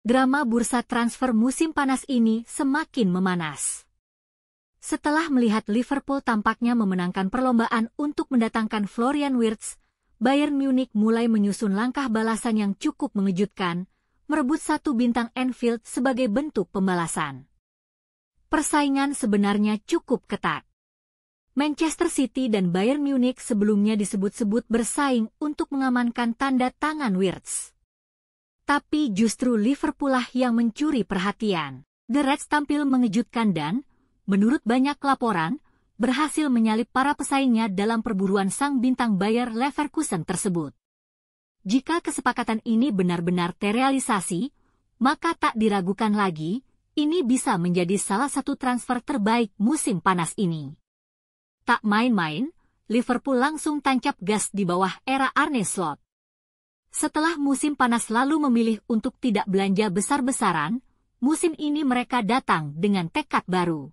drama bursa transfer musim panas ini semakin memanas. Setelah melihat Liverpool tampaknya memenangkan perlombaan untuk mendatangkan Florian Wirtz, Bayern Munich mulai menyusun langkah balasan yang cukup mengejutkan, merebut 1 bintang Anfield sebagai bentuk pembalasan. Persaingan sebenarnya cukup ketat. Manchester City dan Bayern Munich sebelumnya disebut-sebut bersaing untuk mengamankan tanda tangan Wirtz. Tapi justru Liverpool lah yang mencuri perhatian. The Reds tampil mengejutkan dan, menurut banyak laporan, berhasil menyalip para pesaingnya dalam perburuan sang bintang Bayer Leverkusen tersebut. Jika kesepakatan ini benar-benar terrealisasi, maka tak diragukan lagi, ini bisa menjadi salah satu transfer terbaik musim panas ini. Tak main-main, Liverpool langsung tancap gas di bawah era Arne Slot. Setelah musim panas lalu memilih untuk tidak belanja besar-besaran, musim ini mereka datang dengan tekad baru.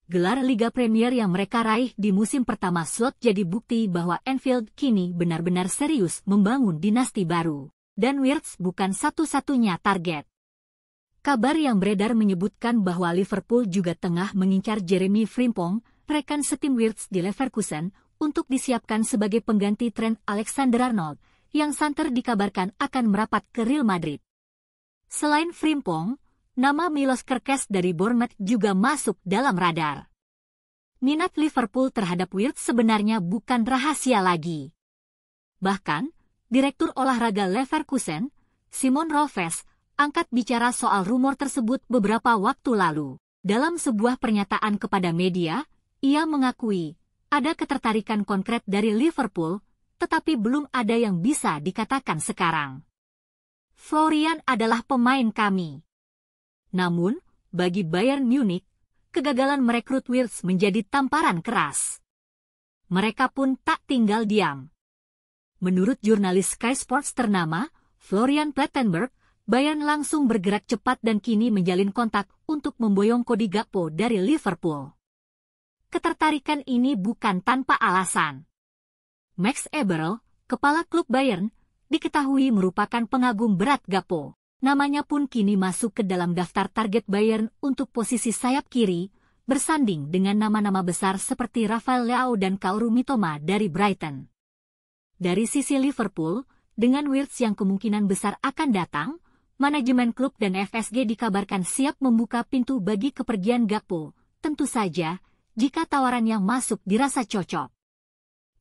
Gelar Liga Premier yang mereka raih di musim pertama Slot jadi bukti bahwa Anfield kini benar-benar serius membangun dinasti baru. Dan Wirtz bukan satu-satunya target. Kabar yang beredar menyebutkan bahwa Liverpool juga tengah mengincar Jeremy Frimpong, rekan setim Wirtz di Leverkusen, untuk disiapkan sebagai pengganti Trent Alexander-Arnold, yang santer dikabarkan akan merapat ke Real Madrid. Selain Frimpong, nama Milos Kerkez dari Bournemouth juga masuk dalam radar. Minat Liverpool terhadap Wirtz sebenarnya bukan rahasia lagi. Bahkan, Direktur Olahraga Leverkusen, Simon Rolfes, angkat bicara soal rumor tersebut beberapa waktu lalu. Dalam sebuah pernyataan kepada media, ia mengakui ada ketertarikan konkret dari Liverpool, tetapi belum ada yang bisa dikatakan sekarang. Florian adalah pemain kami. Namun, bagi Bayern Munich, kegagalan merekrut Wirtz menjadi tamparan keras. Mereka pun tak tinggal diam. Menurut jurnalis Sky Sports ternama, Florian Plettenberg, Bayern langsung bergerak cepat dan kini menjalin kontak untuk memboyong Cody Gakpo dari Liverpool. Ketertarikan ini bukan tanpa alasan. Max Eberl, kepala klub Bayern, diketahui merupakan pengagum berat Gakpo. Namanya pun kini masuk ke dalam daftar target Bayern untuk posisi sayap kiri, bersanding dengan nama-nama besar seperti Rafael Leao dan Kaoru Mitoma dari Brighton. Dari sisi Liverpool, dengan Wirtz yang kemungkinan besar akan datang, manajemen klub dan FSG dikabarkan siap membuka pintu bagi kepergian Gakpo, tentu saja, jika tawaran yang masuk dirasa cocok.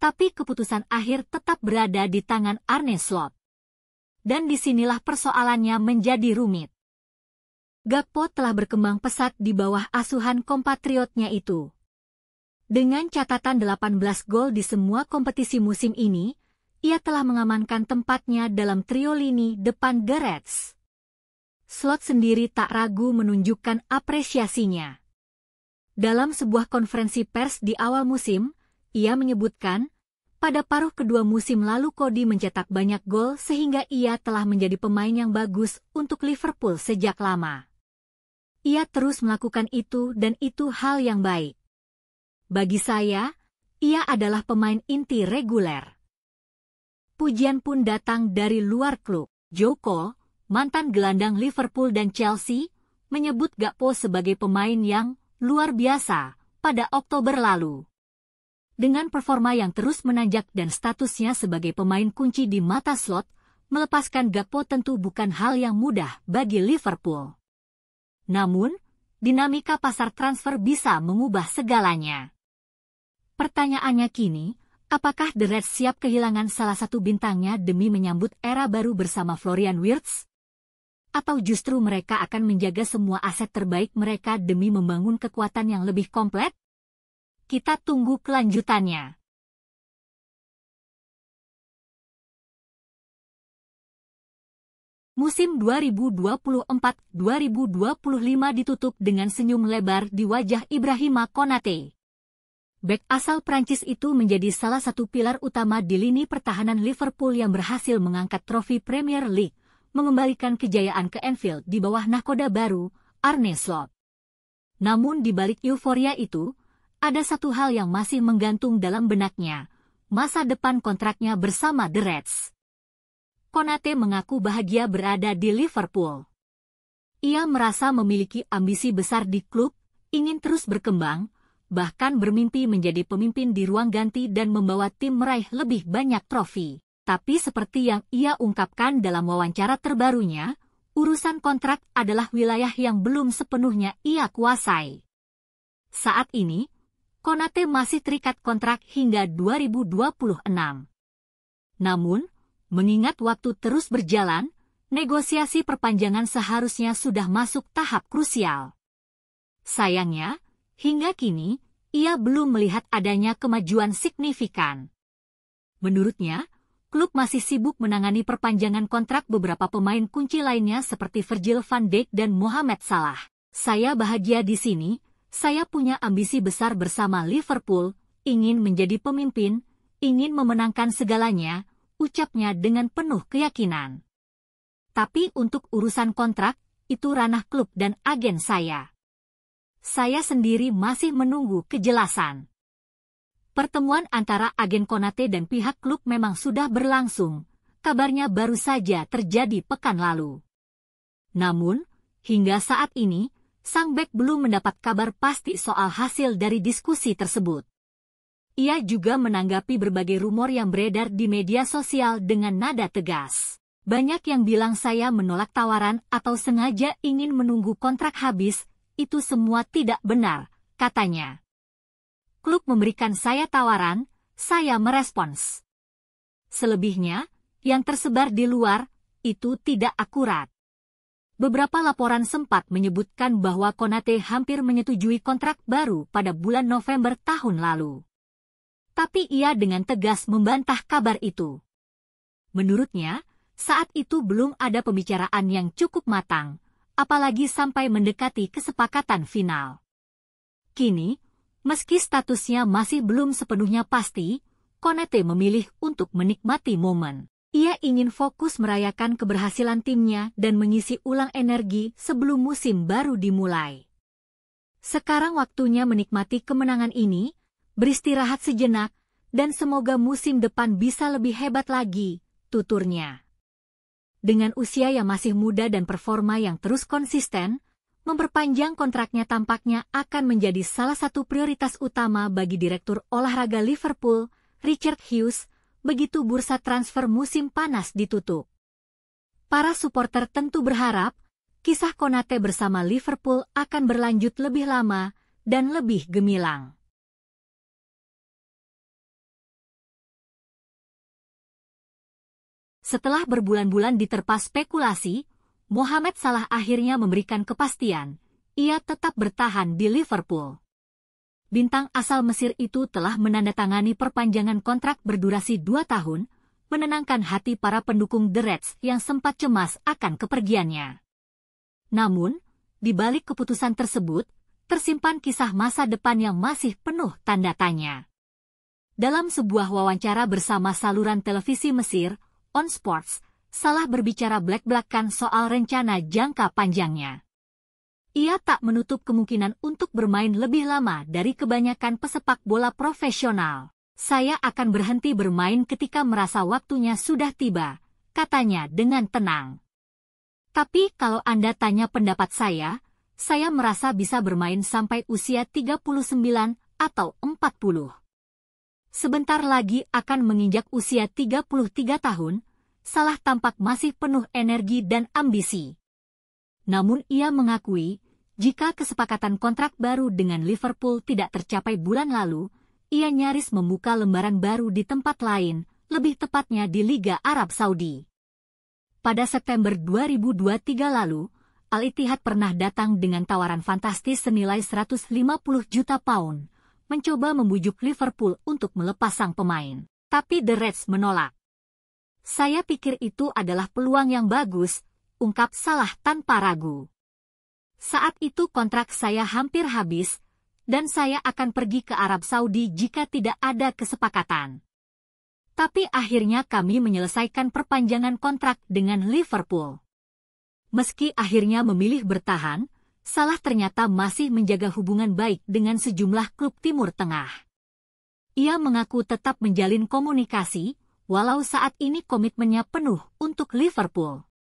Tapi keputusan akhir tetap berada di tangan Arne Slot. Dan disinilah persoalannya menjadi rumit. Gakpo telah berkembang pesat di bawah asuhan kompatriotnya itu. Dengan catatan 18 gol di semua kompetisi musim ini, ia telah mengamankan tempatnya dalam trio lini depan The Reds. Slot sendiri tak ragu menunjukkan apresiasinya. Dalam sebuah konferensi pers di awal musim, ia menyebutkan, pada paruh kedua musim lalu Cody mencetak banyak gol sehingga ia telah menjadi pemain yang bagus untuk Liverpool sejak lama. Ia terus melakukan itu dan itu hal yang baik. Bagi saya, ia adalah pemain inti reguler. Pujian pun datang dari luar klub. Joe Cole, mantan gelandang Liverpool dan Chelsea, menyebut Gakpo sebagai pemain yang luar biasa pada Oktober lalu. Dengan performa yang terus menanjak dan statusnya sebagai pemain kunci di mata Slot, melepaskan Gakpo tentu bukan hal yang mudah bagi Liverpool. Namun, dinamika pasar transfer bisa mengubah segalanya. Pertanyaannya kini, apakah The Reds siap kehilangan salah satu bintangnya demi menyambut era baru bersama Florian Wirtz? Atau justru mereka akan menjaga semua aset terbaik mereka demi membangun kekuatan yang lebih komplit? Kita tunggu kelanjutannya. Musim 2024-2025 ditutup dengan senyum lebar di wajah Ibrahima Konate. Bek asal Prancis itu menjadi salah satu pilar utama di lini pertahanan Liverpool yang berhasil mengangkat trofi Premier League, mengembalikan kejayaan ke Anfield di bawah nahkoda baru, Arne Slot. Namun di balik euforia itu, ada satu hal yang masih menggantung dalam benaknya, masa depan kontraknya bersama The Reds. Konate mengaku bahagia berada di Liverpool. Ia merasa memiliki ambisi besar di klub, ingin terus berkembang, bahkan bermimpi menjadi pemimpin di ruang ganti dan membawa tim meraih lebih banyak trofi. Tapi seperti yang ia ungkapkan dalam wawancara terbarunya, urusan kontrak adalah wilayah yang belum sepenuhnya ia kuasai. Saat ini, Konate masih terikat kontrak hingga 2026. Namun, mengingat waktu terus berjalan, negosiasi perpanjangan seharusnya sudah masuk tahap krusial. Sayangnya, hingga kini, ia belum melihat adanya kemajuan signifikan. Menurutnya, klub masih sibuk menangani perpanjangan kontrak beberapa pemain kunci lainnya seperti Virgil van Dijk dan Mohamed Salah. Saya bahagia di sini, saya punya ambisi besar bersama Liverpool, ingin menjadi pemimpin, ingin memenangkan segalanya, ucapnya dengan penuh keyakinan. Tapi untuk urusan kontrak, itu ranah klub dan agen saya. Saya sendiri masih menunggu kejelasan. Pertemuan antara agen Konate dan pihak klub memang sudah berlangsung, kabarnya baru saja terjadi pekan lalu. Namun, hingga saat ini, sang bek belum mendapat kabar pasti soal hasil dari diskusi tersebut. Ia juga menanggapi berbagai rumor yang beredar di media sosial dengan nada tegas. Banyak yang bilang saya menolak tawaran atau sengaja ingin menunggu kontrak habis, itu semua tidak benar, katanya. Klub memberikan saya tawaran, saya merespons. Selebihnya, yang tersebar di luar, itu tidak akurat. Beberapa laporan sempat menyebutkan bahwa Konate hampir menyetujui kontrak baru pada bulan November tahun lalu. Tapi ia dengan tegas membantah kabar itu. Menurutnya, saat itu belum ada pembicaraan yang cukup matang, apalagi sampai mendekati kesepakatan final. Kini, meski statusnya masih belum sepenuhnya pasti, Konate memilih untuk menikmati momen. Ia ingin fokus merayakan keberhasilan timnya dan mengisi ulang energi sebelum musim baru dimulai. Sekarang waktunya menikmati kemenangan ini, beristirahat sejenak, dan semoga musim depan bisa lebih hebat lagi, tuturnya. Dengan usia yang masih muda dan performa yang terus konsisten, memperpanjang kontraknya tampaknya akan menjadi salah satu prioritas utama bagi Direktur Olahraga Liverpool, Richard Hughes, begitu bursa transfer musim panas ditutup. Para supporter tentu berharap, kisah Konate bersama Liverpool akan berlanjut lebih lama dan lebih gemilang. Setelah berbulan-bulan diterpa spekulasi, Mohamed Salah akhirnya memberikan kepastian, ia tetap bertahan di Liverpool. Bintang asal Mesir itu telah menandatangani perpanjangan kontrak berdurasi 2 tahun, menenangkan hati para pendukung The Reds yang sempat cemas akan kepergiannya. Namun, di balik keputusan tersebut, tersimpan kisah masa depan yang masih penuh tanda tanya. Dalam sebuah wawancara bersama saluran televisi Mesir, On Sports, Salah berbicara belak-belakan soal rencana jangka panjangnya. Ia tak menutup kemungkinan untuk bermain lebih lama dari kebanyakan pesepak bola profesional. Saya akan berhenti bermain ketika merasa waktunya sudah tiba, katanya dengan tenang. Tapi kalau Anda tanya pendapat saya merasa bisa bermain sampai usia 39 atau 40. Sebentar lagi akan menginjak usia 33 tahun, Salah tampak masih penuh energi dan ambisi. Namun ia mengakui, jika kesepakatan kontrak baru dengan Liverpool tidak tercapai bulan lalu, ia nyaris membuka lembaran baru di tempat lain, lebih tepatnya di Liga Arab Saudi. Pada September 2023 lalu, Al-Ittihad pernah datang dengan tawaran fantastis senilai 150 juta pound, mencoba membujuk Liverpool untuk melepas sang pemain. Tapi The Reds menolak. Saya pikir itu adalah peluang yang bagus, ungkap Salah tanpa ragu. Saat itu kontrak saya hampir habis, dan saya akan pergi ke Arab Saudi jika tidak ada kesepakatan. Tapi akhirnya kami menyelesaikan perpanjangan kontrak dengan Liverpool. Meski akhirnya memilih bertahan, Salah ternyata masih menjaga hubungan baik dengan sejumlah klub Timur Tengah. Ia mengaku tetap menjalin komunikasi, walau saat ini komitmennya penuh untuk Liverpool.